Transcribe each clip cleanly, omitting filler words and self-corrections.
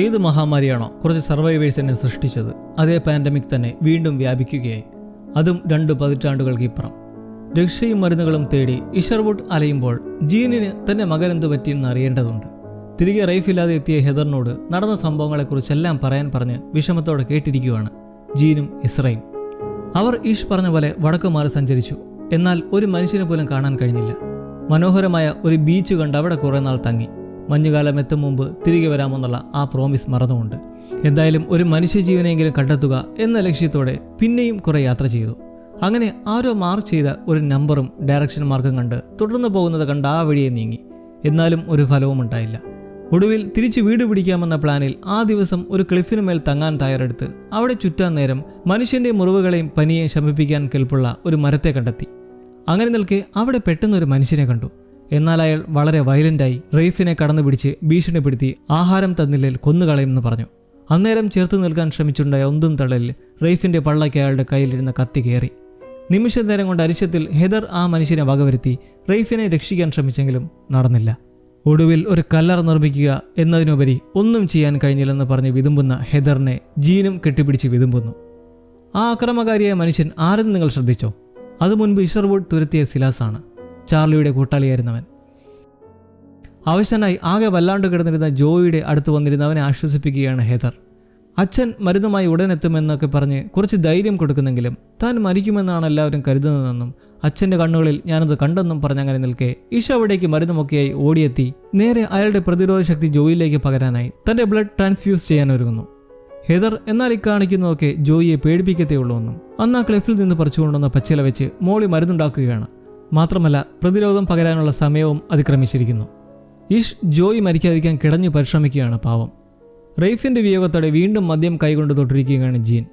ഏത് മഹാമാരിയാണോ കുറച്ച് സർവൈവേഴ്സിനെ സൃഷ്ടിച്ചത്, അതേ പാൻഡമിക് തന്നെ വീണ്ടും വ്യാപിക്കുകയായി. അതും 2 പതിറ്റാണ്ടുകൾക്കിപ്പുറം. രക്ഷയും മരുന്നുകളും തേടി ഇഷർവുഡ് അലയുമ്പോൾ ജീനിന് തന്റെ മകനെന്തു പറ്റിയെന്ന് അറിയേണ്ടതുണ്ട്. തിരികെ റൈഫില്ലാതെ എത്തിയ ഹെദറിനോട് നടന്ന സംഭവങ്ങളെക്കുറിച്ചെല്ലാം പറയാൻ പറഞ്ഞ് വിഷമത്തോടെ കേട്ടിരിക്കുകയാണ് ജീനും ഇസ്രയും. അവർ ഈഷ് പറഞ്ഞ പോലെ വടക്കുമാറി സഞ്ചരിച്ചു. എന്നാൽ ഒരു മനുഷ്യനെ പോലും കാണാൻ കഴിഞ്ഞില്ല. മനോഹരമായ ഒരു ബീച്ച് കണ്ട് അവിടെ കുറേ നാൾ തങ്ങി. മഞ്ഞുകാലം എത്തും മുമ്പ് തിരികെ വരാമെന്നുള്ള ആ പ്രോമിസ് മറന്നുകൊണ്ട് എന്തായാലും ഒരു മനുഷ്യജീവനെങ്കിലും കണ്ടെത്തുക എന്ന ലക്ഷ്യത്തോടെ പിന്നെയും കുറെ യാത്ര ചെയ്തു. അങ്ങനെ ആരോ മാർക്ക് ചെയ്ത ഒരു നമ്പറും ഡയറക്ഷൻ മാർക്കും കണ്ട് തുടർന്ന് പോകുന്നത് കണ്ട് ആ വഴിയെ നീങ്ങി. എന്നാലും ഒരു ഫലവും ഉണ്ടായില്ല. ഒടുവിൽ തിരിച്ച് വീട് പിടിക്കാമെന്ന പ്ലാനിൽ ആ ദിവസം ഒരു ക്ലിഫിന് മേൽ തങ്ങാൻ തയ്യാറെടുത്ത് അവിടെ ചുറ്റാൻ നേരം മനുഷ്യന്റെ മുറിവുകളെയും പനിയെയും ശമിപ്പിക്കാൻ കെൽപ്പുള്ള ഒരു മരത്തെ കണ്ടെത്തി. അങ്ങനെ നിൽക്കെ അവിടെ പെട്ടെന്നൊരു മനുഷ്യനെ കണ്ടു. എന്നാൽ അയാൾ വളരെ വയലന്റായി റെയ്ഫിനെ കടന്നു പിടിച്ച് ഭീഷണിപ്പെടുത്തി ആഹാരം തന്നില്ലേൽ കൊന്നുകളയുമെന്ന് പറഞ്ഞു. അന്നേരം ചേർത്ത് നിൽക്കാൻ ശ്രമിച്ചുണ്ടായ ഒന്നും തള്ളലിൽ റെയ്ഫിന്റെ പള്ളയ്ക്ക് അയാളുടെ കയ്യിലിരുന്ന കത്തി കയറി. നിമിഷ നേരം കൊണ്ട് അരിശത്തിൽ ഹെദർ ആ മനുഷ്യനെ വകവരുത്തി റെയ്ഫിനെ രക്ഷിക്കാൻ ശ്രമിച്ചെങ്കിലും നടന്നില്ല. ഒടുവിൽ ഒരു കല്ലറ നിർമ്മിക്കുക എന്നതിനുപരി ഒന്നും ചെയ്യാൻ കഴിഞ്ഞില്ലെന്ന് പറഞ്ഞ് വിതുമ്പുന്ന ഹെദറിനെ ജീനും കെട്ടിപ്പിടിച്ച് വിതുമ്പുന്നു. ആ അക്രമകാരിയായ മനുഷ്യൻ ആരെന്ന് നിങ്ങൾ ശ്രദ്ധിച്ചോ? അത് മുൻപ് ഇഷർവുഡ് തുരത്തിയ സിലാസാണ്, ചാർലിയുടെ കൂട്ടാളിയായിരുന്നവൻ. അവശനായി ആകെ വല്ലാണ്ട് കിടന്നിരുന്ന ജോയിയുടെ അടുത്ത് വന്നിരുന്നവനെ ആശ്വസിപ്പിക്കുകയാണ് ഹെദർ. അച്ഛൻ മരുന്നുമായി ഉടനെത്തുമെന്നൊക്കെ പറഞ്ഞ് കുറച്ച് ധൈര്യം കൊടുക്കുന്നെങ്കിലും താൻ മരിക്കുമെന്നാണ് എല്ലാവരും കരുതുന്നതെന്നും അച്ഛൻ്റെ കണ്ണുകളിൽ ഞാനത് കണ്ടെന്നും പറഞ്ഞങ്ങനെ നിൽക്കെ ഇഷ അവിടേക്ക് മരുന്നുമൊക്കെയായി ഓടിയെത്തി നേരെ അയാളുടെ പ്രതിരോധ ശക്തി ജോയിലേക്ക് പകരാനായി തൻ്റെ ബ്ലഡ് ട്രാൻസ്ഫ്യൂസ് ചെയ്യാൻ ഒരുങ്ങുന്നു. ഹെദർ എന്നാൽ ഇക്കാണിക്കുന്നതൊക്കെ ജോയിയെ പേടിപ്പിക്കത്തേ ഉള്ളൂവെന്നും അന്ന് ആ ക്ലിഫിൽ നിന്ന് പറിച്ചുകൊണ്ടുവന്ന പച്ചില വെച്ച് മോളി മരുന്നുണ്ടാക്കുകയാണ്. മാത്രമല്ല പ്രതിരോധം പകരാനുള്ള സമയവും അതിക്രമിച്ചിരിക്കുന്നു. ഇഷ് ജോയി മരിക്കാതിരിക്കാൻ കിടഞ്ഞു പരിശ്രമിക്കുകയാണ് പാവം. റെയ്ഫിന്റെ വിയോഗത്തോടെ വീണ്ടും മദ്യം കൈകൊണ്ട് തൊട്ടിരിക്കുകയാണ് ജീൻ.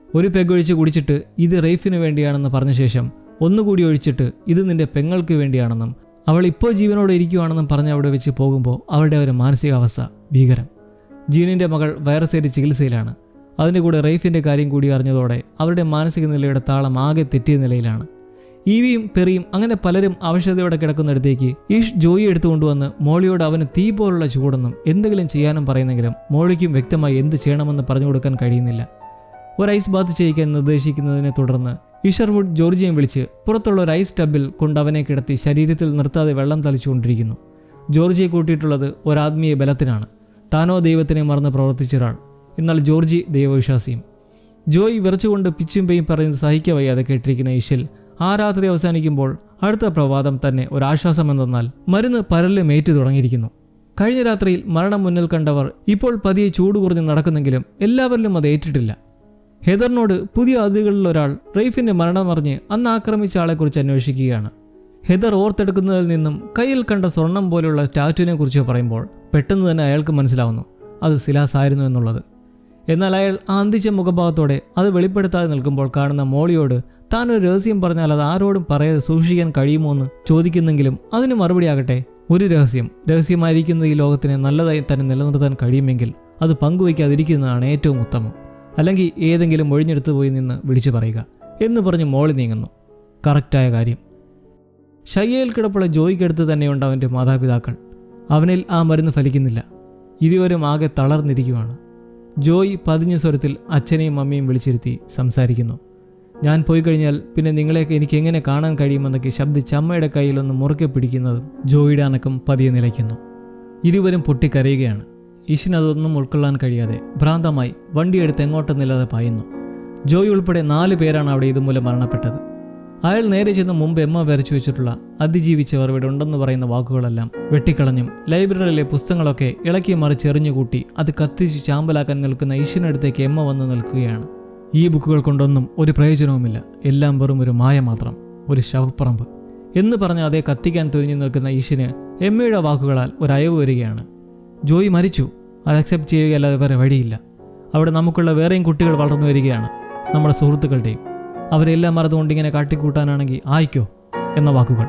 ഒരു പെഗൊഴിച്ച് കുടിച്ചിട്ട് ഇത് റെയ്ഫിന് വേണ്ടിയാണെന്ന് പറഞ്ഞ ശേഷം ഒന്നുകൂടി ഒഴിച്ചിട്ട് ഇത് നിന്റെ പെങ്ങൾക്ക് വേണ്ടിയാണെന്നും അവൾ ഇപ്പോൾ ജീവനോടെ ഇരിക്കുകയാണെന്നും പറഞ്ഞ് അവിടെ വെച്ച് പോകുമ്പോൾ അവളുടെ ഒരു മാനസികാവസ്ഥ ഭീകരം. ജീനിന്റെ മകൾ വൈറസേറ്റ് ചികിത്സയിലാണ്. അതിൻ്റെ കൂടെ റെയ്ഫിന്റെ കാര്യം കൂടി അറിഞ്ഞതോടെ അവരുടെ മാനസിക നിലയുടെ താളം ആകെ തെറ്റിയ നിലയിലാണ്. ഈവിയും പെറിയും അങ്ങനെ പലരും അവശതയോടെ കിടക്കുന്നിടത്തേക്ക് ഈഷ് ജോയി എടുത്തുകൊണ്ടുവന്ന് മോളിയോട് അവന് തീ പോലുള്ള ചൂടെന്നും എന്തെങ്കിലും ചെയ്യാനും പറയുന്നെങ്കിലും മോളിക്കും വ്യക്തമായി എന്ത് ചെയ്യണമെന്ന് പറഞ്ഞു കൊടുക്കാൻ കഴിയുന്നില്ല. ഒരു ഐസ് ബാത്ത് ചെയ്യിക്കാൻ നിർദ്ദേശിക്കുന്നതിനെ തുടർന്ന് ഇഷർവുഡ് ജോർജിയെ വിളിച്ച് പുറത്തുള്ള ഒരു ഐസ് ടബിൽ കൊണ്ട് അവനെ കിടത്തി ശരീരത്തിൽ നിർത്താതെ വെള്ളം തളിച്ചുകൊണ്ടിരിക്കുന്നു. ജോർജിയെ കൂട്ടിയിട്ടുള്ളത് ഒരാത്മീയ ബലത്തിനാണ്. താനോ ദൈവത്തിനെ മറന്ന് പ്രവർത്തിച്ച ഒരാൾ, എന്നാൽ ജോർജി ദൈവവിശ്വാസിയും. ജോയി വിറച്ചുകൊണ്ട് പിച്ചും പെയും പറയുന്നത് സഹിക്കവയ്യാതെ കേട്ടിരിക്കുന്ന ഇഷിൽ ആ രാത്രി അവസാനിക്കുമ്പോൾ അടുത്ത പ്രഭാതം തന്നെ ഒരാശ്വാസമെന്നാൽ മരുന്ന് പരലിമേറ്റു തുടങ്ങിയിരിക്കുന്നു. കഴിഞ്ഞ രാത്രിയിൽ മരണം മുന്നിൽ കണ്ടവർ ഇപ്പോൾ പതിയെ ചൂട് കുറഞ്ഞ് നടക്കുന്നെങ്കിലും എല്ലാവരിലും അത് ഏറ്റിട്ടില്ല. ഹെദറിനോട് പുതിയ അതിഥികളിൽ ഒരാൾ റെയ്ഫിന്റെ മരണം അറിഞ്ഞ് അന്ന് ആക്രമിച്ച ആളെക്കുറിച്ച് അന്വേഷിക്കുകയാണ്. ഹെദർ ഓർത്തെടുക്കുന്നതിൽ നിന്നും കയ്യിൽ കണ്ട സ്വർണം പോലെയുള്ള ടാറ്റുവിനെ കുറിച്ച് പറയുമ്പോൾ പെട്ടെന്ന് തന്നെ അയാൾക്ക് മനസ്സിലാവുന്നു അത് സിലാസ് ആയിരുന്നു എന്നുള്ളത്. എന്നാൽ അയാൾ ആ അന്തിച്ച മുഖഭാവത്തോടെ അത് വെളിപ്പെടുത്താതെ നിൽക്കുമ്പോൾ കാണുന്ന മോളിയോട് താൻ ഒരു രഹസ്യം പറഞ്ഞാൽ അത് ആരോടും പറയാതെ സൂക്ഷിക്കാൻ കഴിയുമോ എന്ന് ചോദിക്കുന്നെങ്കിലും അതിന് മറുപടി ആകട്ടെ, ഒരു രഹസ്യമായിരിക്കുന്ന ഈ ലോകത്തിനെ നല്ലതായി തന്നെ നിലനിർത്താൻ കഴിയുമെങ്കിൽ അത് പങ്കുവയ്ക്കാതിരിക്കുന്നതാണ് ഏറ്റവും ഉത്തമം. അല്ലെങ്കിൽ ഏതെങ്കിലും ഒഴിഞ്ഞെടുത്തു പോയി നിന്ന് വിളിച്ചു പറയുക എന്ന് പറഞ്ഞ് മോളി നീങ്ങുന്നു. കറക്റ്റായ കാര്യം. ശയ്യയിൽ കിടപ്പുള്ള ജോയിക്കടുത്ത് തന്നെയുണ്ട് അവൻ്റെ മാതാപിതാക്കൾ. അവനിൽ ആ മരുന്ന് ഫലിക്കുന്നില്ല. ഇരുവരും ആകെ തളർന്നിരിക്കുവാണ്. ജോയി പതിഞ്ഞ സ്വരത്തിൽ അച്ഛനെയും അമ്മയും വിളിച്ചിരുത്തി സംസാരിക്കുന്നു. ഞാൻ പോയി കഴിഞ്ഞാൽ പിന്നെ നിങ്ങളെയൊക്കെ എനിക്ക് എങ്ങനെ കാണാൻ കഴിയുമെന്നൊക്കെ ശബ്ദിച്ച് അമ്മയുടെ കയ്യിലൊന്ന് മുറുക്കെ പിടിക്കുന്നതും ജോയിയുടെ അനക്കം പതിയെ നിലയ്ക്കുന്നു. ഇരുവരും പൊട്ടിക്കരയുകയാണ്. ഇഷിനതൊന്നും ഉൾക്കൊള്ളാൻ കഴിയാതെ ഭ്രാന്തമായി വണ്ടിയെടുത്ത് എങ്ങോട്ടെന്നില്ലാതെ പായുന്നു. ജോയി ഉൾപ്പെടെ 4 പേരാണ് അവിടെ ഇതുമൂലം മരണപ്പെട്ടത്. അയാൾ നേരെ ചെന്ന് മുമ്പ് എമ്മ വരച്ചു വെച്ചിട്ടുള്ള അതിജീവിച്ചവർ ഇവിടെ ഉണ്ടെന്ന് പറയുന്ന വാക്കുകളെല്ലാം വെട്ടിക്കളഞ്ഞും ലൈബ്രറിയിലെ പുസ്തകങ്ങളൊക്കെ ഇളക്കി മറിച്ചെറിഞ്ഞുകൂട്ടി അത് കത്തിച്ച് ചാമ്പലാക്കാൻ നിൽക്കുന്ന ഇഷിനടുത്തേക്ക് എമ്മ വന്ന് നിൽക്കുകയാണ്. ഈ ബുക്കുകൾ കൊണ്ടൊന്നും ഒരു പ്രയോജനവുമില്ല, എല്ലാം വെറും ഒരു മായ മാത്രം, ഒരു ശവപ്പറമ്പ് എന്ന് പറഞ്ഞ് അതേ കത്തിക്കാൻ തുനിഞ്ഞു നിൽക്കുന്ന ഈശിന് എമ്മയുടെ വാക്കുകളാൽ ഒരു അയവ് വരികയാണ്. ജോയി മരിച്ചു, അത് അക്സെപ്റ്റ് ചെയ്യുകയല്ലാതെ വേറെ വഴിയില്ല. അവിടെ നമുക്കുള്ള വേറെയും കുട്ടികൾ വളർന്നു വരികയാണ്, നമ്മുടെ സുഹൃത്തുക്കളുടെയും. അവരെല്ലാം മറന്നുകൊണ്ട് ഇങ്ങനെ കാട്ടിക്കൂട്ടാനാണെങ്കിൽ ആയിക്കോ എന്ന വാക്കുകൾ.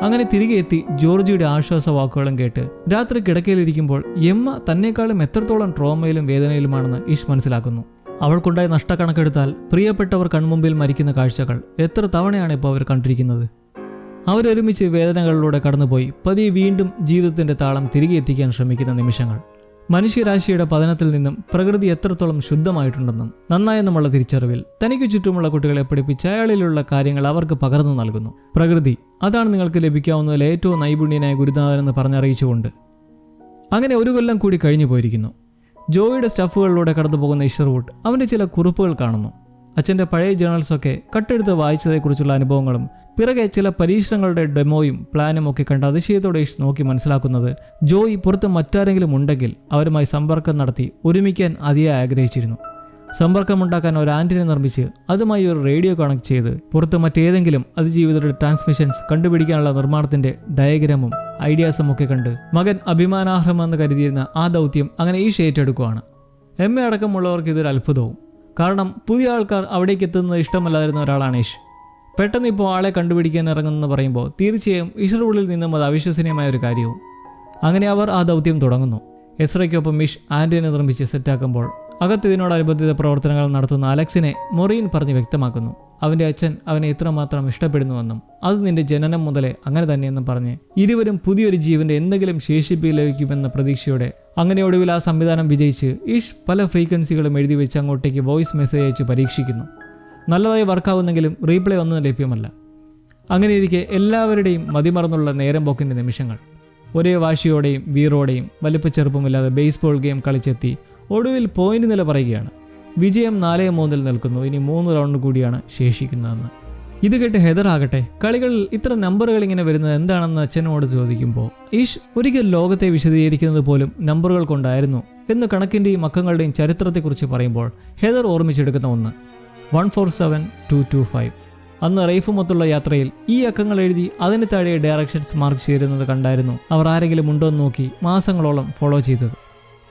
അങ്ങനെ തിരികെ എത്തി ജോർജിയുടെ ആശ്വാസ വാക്കുകളും കേട്ട് രാത്രി കിടക്കയിലിരിക്കുമ്പോൾ എമ്മ തന്നെക്കാളും എത്രത്തോളം ട്രോമയിലും വേദനയിലുമാണെന്ന് ഈഷ് മനസ്സിലാക്കുന്നു. അവൾക്കുണ്ടായ നഷ്ടക്കണക്കെടുത്താൽ പ്രിയപ്പെട്ടവർ കൺമുമ്പിൽ മരിക്കുന്ന കാഴ്ചകൾ എത്ര തവണയാണ് ഇപ്പോൾ അവർ കണ്ടിരിക്കുന്നത്. അവരൊരുമിച്ച് വേദനകളിലൂടെ കടന്നുപോയി പതിയെ വീണ്ടും ജീവിതത്തിൻ്റെ താളം തിരികെ എത്തിക്കാൻ ശ്രമിക്കുന്ന നിമിഷങ്ങൾ. മനുഷ്യരാശിയുടെ പതനത്തിൽ നിന്നും പ്രകൃതി എത്രത്തോളം ശുദ്ധമായിട്ടുണ്ടെന്നും നന്നായെന്നുമുള്ള തിരിച്ചറിവിൽ തനിക്ക് ചുറ്റുമുള്ള കുട്ടികളെ പഠിപ്പിച്ച് അയാളിലുള്ള കാര്യങ്ങൾ അവർക്ക് പകർന്നു നൽകുന്നു. പ്രകൃതി അതാണ് നിങ്ങൾക്ക് ലഭിക്കാവുന്നതിൽ ഏറ്റവും നൈപുണ്യനായ ഗുരുനാഥനെന്ന് പറഞ്ഞറിയിച്ചുകൊണ്ട് അങ്ങനെ 1 കൊല്ലം കൂടി കഴിഞ്ഞു പോയിരിക്കുന്നു. ജോയിയുടെ സ്റ്റഫുകളിലൂടെ കടന്നു പോകുന്ന ഇഷർവുഡ് അവൻ്റെ ചില കുറിപ്പുകൾ കാണുന്നു. അച്ഛൻ്റെ പഴയ ജേണൽസൊക്കെ കട്ടെടുത്ത് വായിച്ചതേക്കുറിച്ചുള്ള അനുഭവങ്ങളും പിറകെ ചില പരീക്ഷണങ്ങളുടെ ഡെമോയും പ്ലാനും ഒക്കെ കണ്ട് അതിശയത്തോടെ നോക്കി മനസ്സിലാക്കുന്നത് ജോയി പുറത്ത് മറ്റാരെങ്കിലും ഉണ്ടെങ്കിൽ അവരുമായി സമ്പർക്കം നടത്തി ഒരുമിക്കാൻ അതിയായി ആഗ്രഹിച്ചിരുന്നു. സമ്പർക്കമുണ്ടാക്കാൻ ഒരു ആന്റിന നിർമ്മിച്ച് അതുമായി ഒരു റേഡിയോ കണക്ട് ചെയ്ത് പുറത്ത് മറ്റേതെങ്കിലും അതിജീവിതരുടെ ട്രാൻസ്മിഷൻസ് കണ്ടുപിടിക്കാനുള്ള നിർമ്മാണത്തിന്റെ ഡയഗ്രാമും ഐഡിയാസും ഒക്കെ കണ്ട് മകൻ അഭിമാനാർഹമെന്ന് കരുതിയിരുന്ന ആ ദൗത്യം അങ്ങനെ ഈഷ് ഏറ്റെടുക്കുകയാണ്. എം എ അടക്കമുള്ളവർക്ക് ഇതൊരു അത്ഭുതവും. കാരണം പുതിയ ആൾക്കാർ അവിടേക്ക് എത്തുന്നത് ഇഷ്ടമല്ലാതിരുന്ന ഒരാളാണ് ഈഷ്. പെട്ടെന്ന് ഇപ്പോൾ ആളെ കണ്ടുപിടിക്കാൻ ഇറങ്ങുന്നെന്ന് പറയുമ്പോൾ തീർച്ചയായും ഇഷറുള്ളിൽ നിന്നും അത് അവിശ്വസനീയമായ ഒരു കാര്യവും. അങ്ങനെ അവർ ആ ദൗത്യം തുടങ്ങുന്നു. എസ്രയ്ക്കൊപ്പം ഇഷ് ആന്റിനെ നിർമ്മിച്ച് സെറ്റാക്കുമ്പോൾ അകത്ത് ഇതിനോടനുബന്ധിത പ്രവർത്തനങ്ങൾ നടത്തുന്ന അലക്സിനെ മൊറീൻ പറഞ്ഞ് വ്യക്തമാക്കുന്നു. അവൻ്റെ അച്ഛൻ അവനെ എത്രമാത്രം ഇഷ്ടപ്പെടുന്നുവെന്നും അത് നിന്റെ ജനനം മുതലേ അങ്ങനെ തന്നെയെന്നും പറഞ്ഞ് ഇരുവരും പുതിയൊരു ജീവന്റെ എന്തെങ്കിലും ശേഷിപ്പ് ലഭിക്കുമെന്ന പ്രതീക്ഷയോടെ അങ്ങനെ ഒടുവിൽ ആ സംവിധാനം വിജയിച്ച് ഈഷ് പല ഫ്രീക്വൻസികളും എഴുതി വെച്ച് അങ്ങോട്ടേക്ക് വോയിസ് മെസ്സേജ് അയച്ച് പരീക്ഷിക്കുന്നു. നല്ലതായി വർക്കാവുന്നെങ്കിലും റീപ്ലേ ഒന്നും ലഭ്യമല്ല. അങ്ങനെയിരിക്കെ എല്ലാവരുടെയും മതിമറന്നുള്ള നേരം പോക്കിൻ്റെ നിമിഷങ്ങൾ. ഒരേ വാശിയോടെയും വീറോടെയും വലിപ്പച്ചെറുപ്പമില്ലാതെ ബേസ്ബോൾ ഗെയിം കളിച്ചെത്തി ഒടുവിൽ പോയിന്റ് നില പറയുകയാണ്. വിജയം 4-3 നിൽക്കുന്നു. ഇനി 3 റൗണ്ട് കൂടിയാണ് ശേഷിക്കുന്നതെന്ന്. ഇത് കേട്ട് ഹെദർ ആകട്ടെ കളികളിൽ ഇത്ര നമ്പറുകൾ ഇങ്ങനെ വരുന്നത് എന്താണെന്ന് അച്ഛനോട് ചോദിക്കുമ്പോൾ ഈഷ് ഒരിക്കൽ ലോകത്തെ വിശദീകരിക്കുന്നത് പോലും നമ്പറുകൾ കൊണ്ടായിരുന്നു എന്ന് കണക്കിൻ്റെയും അക്കങ്ങളുടെയും ചരിത്രത്തെക്കുറിച്ച് പറയുമ്പോൾ ഹെദർ ഓർമ്മിച്ചെടുക്കുന്ന ഒന്ന് 147225. അന്ന് റൈഫുമൊത്തുള്ള യാത്രയിൽ ഈ അക്കങ്ങൾ എഴുതി അതിന് താഴെ ഡയറക്ഷൻസ് മാർക്ക് ചെയ്തിരുന്നത് കണ്ടായിരുന്നു അവർ ആരെങ്കിലും ഉണ്ടോ എന്ന് നോക്കി മാസങ്ങളോളം ഫോളോ ചെയ്തത്.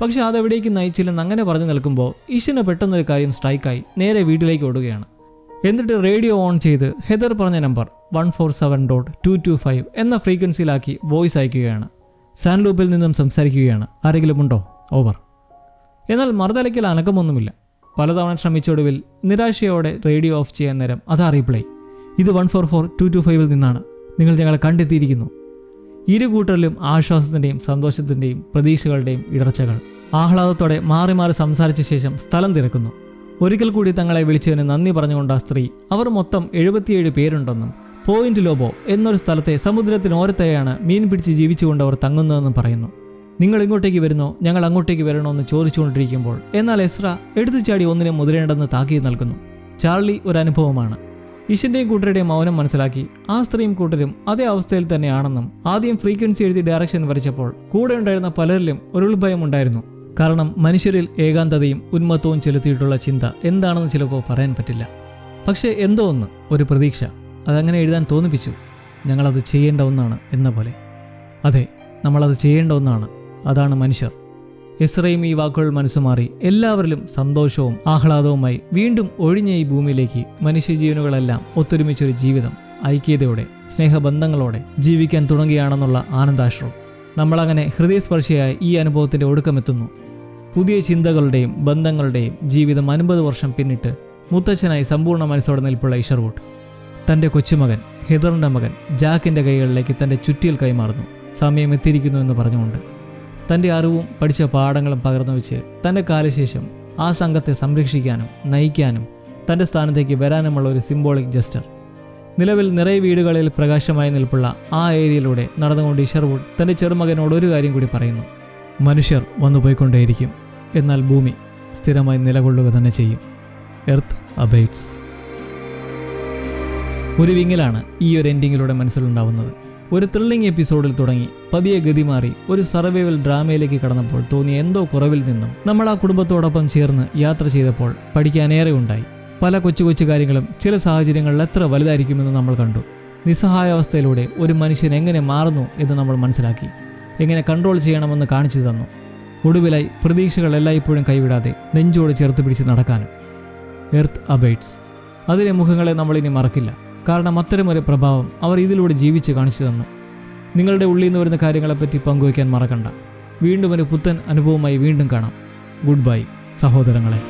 പക്ഷെ അതെവിടേക്ക് നയിച്ചില്ലെന്ന് അങ്ങനെ പറഞ്ഞു നിൽക്കുമ്പോൾ ഈഷിന് പെട്ടെന്നൊരു കാര്യം സ്ട്രൈക്കായി നേരെ വീട്ടിലേക്ക് ഓടുകയാണ്. എന്നിട്ട് റേഡിയോ ഓൺ ചെയ്ത് ഹെദർ പറഞ്ഞ നമ്പർ 147.225 എന്ന ഫ്രീക്വൻസിയിലാക്കി വോയിസ് അയക്കുകയാണ്. സാൻലൂപ്പിൽ നിന്നും സംസാരിക്കുകയാണ്. ആരെങ്കിലും ഉണ്ടോ? ഓവർ. എന്നാൽ മറുതലയ്ക്കൽ അനക്കമൊന്നുമില്ല. പലതവണ ശ്രമിച്ചൊടുവിൽ നിരാശയോടെ റേഡിയോ ഓഫ് ചെയ്യാൻ നേരം അതാ റീപ്ലൈ. ഇത് 144.225 നിന്നാണ്. നിങ്ങൾ ഞങ്ങളെ കണ്ടെത്തിയിരിക്കുന്നു. ഇരു കൂട്ടരിലും ആശ്വാസത്തിൻ്റെയും സന്തോഷത്തിൻ്റെയും പ്രതീക്ഷകളുടെയും ഇടർച്ചകൾ. ആഹ്ലാദത്തോടെ മാറി മാറി സംസാരിച്ച ശേഷം സ്ഥലം തിരക്കുന്നു. ഒരിക്കൽ കൂടി തങ്ങളെ വിളിച്ചതിന് നന്ദി പറഞ്ഞുകൊണ്ട് ആ സ്ത്രീ അവർ മൊത്തം 77 പേരുണ്ടെന്നും പോയിന്റ് ലോബോ എന്നൊരു സ്ഥലത്തെ സമുദ്രത്തിനോരത്തെയാണ് മീൻ പിടിച്ച് ജീവിച്ചുകൊണ്ട് അവർ തങ്ങുന്നതെന്നും പറയുന്നു. നിങ്ങൾ ഇങ്ങോട്ടേക്ക് വരുന്നോ ഞങ്ങൾ അങ്ങോട്ടേക്ക് വരണോ എന്ന് ചോദിച്ചുകൊണ്ടിരിക്കുമ്പോൾ എന്നാൽ എസ്ര എടുത്തുചാടി ഒന്നിനെ മുതിരേണ്ടെന്ന് താക്കീത് നൽകുന്നു. ചാർലി ഒരു അനുഭവമാണ്. ഈഷിൻ്റെയും കൂട്ടരുടെയും മൗനം മനസ്സിലാക്കി ആ സ്ത്രീയും കൂട്ടരും അതേ അവസ്ഥയിൽ തന്നെയാണെന്നും ആദ്യം ഫ്രീക്വൻസി എഴുതി ഡയറക്ഷൻ വരച്ചപ്പോൾ കൂടെ ഉണ്ടായിരുന്ന പലരിലും ഒരു ഉൾഭയം ഉണ്ടായിരുന്നു. കാരണം മനുഷ്യരിൽ ഏകാന്തതയും ഉന്മത്തവും ചെലുത്തിയിട്ടുള്ള ചിന്ത എന്താണെന്ന് ചിലപ്പോൾ പറയാൻ പറ്റില്ല. പക്ഷേ എന്തോ ഒന്ന് ഒരു പ്രതീക്ഷ അതങ്ങനെ എഴുതാൻ തോന്നിപ്പിച്ചു. ഞങ്ങളത് ചെയ്യേണ്ട ഒന്നാണ് എന്ന പോലെ. അതെ, നമ്മളത് ചെയ്യേണ്ട ഒന്നാണ്. അതാണ് മനുഷ്യർ. എസ്രയും ഈ വാക്കുകൾ മനസ്സുമാറി എല്ലാവരിലും സന്തോഷവും ആഹ്ലാദവുമായി വീണ്ടും ഒഴിഞ്ഞ ഈ ഭൂമിയിലേക്ക് മനുഷ്യജീവനുകളെല്ലാം ഒത്തൊരുമിച്ചൊരു ജീവിതം ഐക്യതയോടെ സ്നേഹബന്ധങ്ങളോടെ ജീവിക്കാൻ തുടങ്ങുകയാണെന്നുള്ള ആനന്ദാശ്രം. നമ്മളങ്ങനെ ഹൃദയസ്പർശിയായ ഈ അനുഭവത്തിൻ്റെ ഒടുക്കമെത്തുന്നു. പുതിയ ചിന്തകളുടെയും ബന്ധങ്ങളുടെയും ജീവിതം 50 വർഷം പിന്നിട്ട് മുത്തച്ഛനായി സമ്പൂർണ്ണ മനസ്സോടെ നിൽപ്പുള്ള ഇഷർവുഡ് തൻ്റെ കൊച്ചുമകൻ ഹെദറിൻ്റെ മകൻ ജാക്കിൻ്റെ കൈകളിലേക്ക് തൻ്റെ ചുറ്റിയിൽ കൈമാറുന്നു. സമയം എത്തിയിരിക്കുന്നു എന്ന് പറഞ്ഞുകൊണ്ട് തൻ്റെ അറിവും പഠിച്ച പാഠങ്ങളും പകർന്നു വെച്ച് തൻ്റെ കാലശേഷം ആ സംഘത്തെ സംരക്ഷിക്കാനും നയിക്കാനും തൻ്റെ സ്ഥാനത്തേക്ക് വരാനുമുള്ള ഒരു സിംബോളിക് ജസ്റ്റർ. നിലവിൽ നിറയെ വീടുകളിൽ പ്രകാശമായി നിൽപ്പുള്ള ആ ഏരിയയിലൂടെ നടന്നുകൊണ്ട് ഇഷർവുഡ് തൻ്റെ ചെറുമകനോട് ഒരു കാര്യം കൂടി പറയുന്നു. മനുഷ്യർ വന്നു പോയിക്കൊണ്ടേയിരിക്കും, എന്നാൽ ഭൂമി സ്ഥിരമായി നിലകൊള്ളുക തന്നെ ചെയ്യും. Earth abides. ഒരു വിങ്ങലാണ് ഈ ഒരു എൻഡിങ്ങിലൂടെ മനസ്സിലുണ്ടാവുന്നത്. ഒരു ത്രില്ലിംഗ് എപ്പിസോഡിൽ തുടങ്ങി പതിയെ ഗതി മാറി ഒരു സർവൈവൽ ഡ്രാമയിലേക്ക് കടന്നപ്പോൾ തോന്നിയ എന്തോ കുറവിൽ നിന്നും നമ്മൾ ആ കുടുംബത്തോടൊപ്പം ചേർന്ന് യാത്ര ചെയ്തപ്പോൾ പഠിക്കാനേറെ ഉണ്ടായി. പല കൊച്ചു കൊച്ചു കാര്യങ്ങളും ചില സാഹചര്യങ്ങളിൽ എത്ര വലുതായിരിക്കുമെന്ന് നമ്മൾ കണ്ടു. നിസ്സഹായാവസ്ഥയിലൂടെ ഒരു മനുഷ്യൻ എങ്ങനെ മാറുന്നു എന്ന് നമ്മൾ മനസ്സിലാക്കി. എങ്ങനെ കൺട്രോൾ ചെയ്യണമെന്ന് കാണിച്ചു തന്നു. ഒടുവിലായി പ്രതീക്ഷകൾ എല്ലായ്പ്പോഴും കൈവിടാതെ നെഞ്ചോട് ചേർത്ത് പിടിച്ച് നടക്കാനും. Earth abides. അതിലെ മുഖങ്ങളെ നമ്മളിനി മറക്കില്ല. കാരണം അത്തരമൊരു പ്രഭാവം അവർ ഇതിലൂടെ ജീവിച്ച് കാണിച്ചു തന്നു. നിങ്ങളുടെ ഉള്ളിൽ നിന്ന് വരുന്ന കാര്യങ്ങളെപ്പറ്റി പങ്കുവയ്ക്കാൻ മറക്കണ്ട. വീണ്ടും ഒരു പുത്തൻ അനുഭവമായി വീണ്ടും കാണാം. ഗുഡ് ബൈ സഹോദരങ്ങളെ.